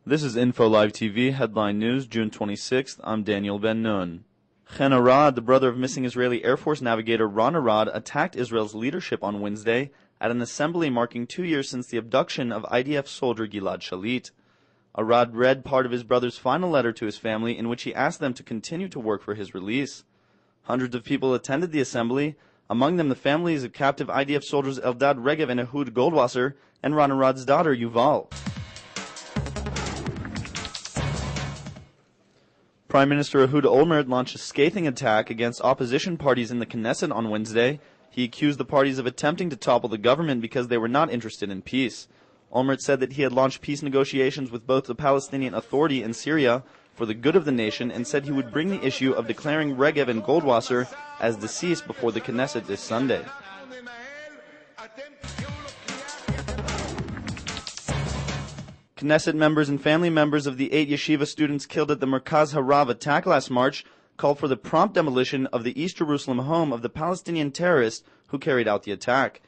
This is Info Live TV, Headline News, June 26th. I'm Daniel Ben-Nun. Chen Arad, the brother of missing Israeli Air Force navigator Ron Arad, attacked Israel's leadership on Wednesday at an assembly marking 2 years since the abduction of IDF soldier Gilad Shalit. Arad read part of his brother's final letter to his family in which he asked them to continue to work for his release. Hundreds of people attended the assembly, among them the families of captive IDF soldiers Eldad Regev and Ehud Goldwasser and Ron Arad's daughter Yuval. Prime Minister Ehud Olmert launched a scathing attack against opposition parties in the Knesset on Wednesday. He accused the parties of attempting to topple the government because they were not interested in peace. Olmert said that he had launched peace negotiations with both the Palestinian Authority and Syria for the good of the nation and said he would bring the issue of declaring Regev and Goldwasser as deceased before the Knesset this Sunday. Knesset members and family members of the 8 yeshiva students killed at the Merkaz Harav attack last March called for the prompt demolition of the East Jerusalem home of the Palestinian terrorists who carried out the attack.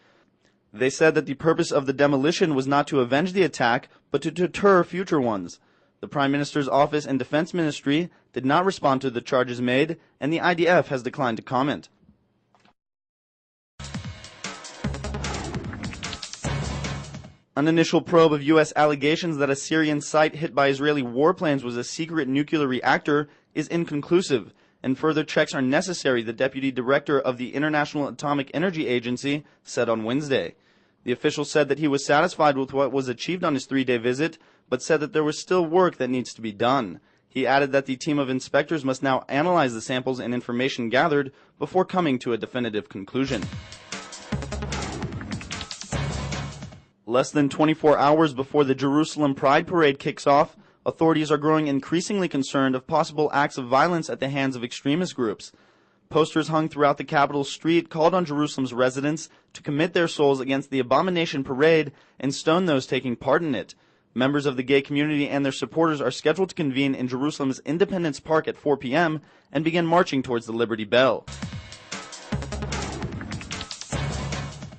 They said that the purpose of the demolition was not to avenge the attack, but to deter future ones. The Prime Minister's office and Defense Ministry did not respond to the charges made, and the IDF has declined to comment. An initial probe of U.S. allegations that a Syrian site hit by Israeli warplanes was a secret nuclear reactor is inconclusive, and further checks are necessary, the Deputy Director of the International Atomic Energy Agency said on Wednesday. The official said that he was satisfied with what was achieved on his 3-day visit, but said that there was still work that needs to be done. He added that the team of inspectors must now analyze the samples and information gathered before coming to a definitive conclusion. Less than 24 hours before the Jerusalem Pride Parade kicks off, authorities are growing increasingly concerned of possible acts of violence at the hands of extremist groups. Posters hung throughout the capital street called on Jerusalem's residents to commit their souls against the abomination parade and stone those taking part in it. Members of the gay community and their supporters are scheduled to convene in Jerusalem's Independence Park at 4 p.m. and begin marching towards the Liberty Bell.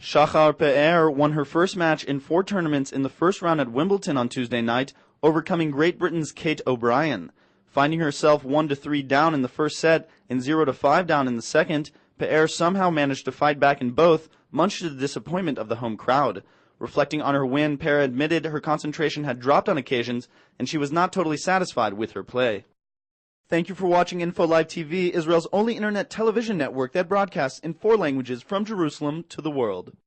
Shahar Pe won her first match in 4 tournaments in the first round at Wimbledon on Tuesday night, overcoming Great Britain's Kate O'Brien. Finding herself 1-3 down in the first set and 0-5 down in the second, Pe somehow managed to fight back in both, much to the disappointment of the home crowd. Reflecting on her win, Pe admitted her concentration had dropped on occasions and she was not totally satisfied with her play. Thank you for watching Info Live TV, Israel's only internet television network that broadcasts in 4 languages from Jerusalem to the world.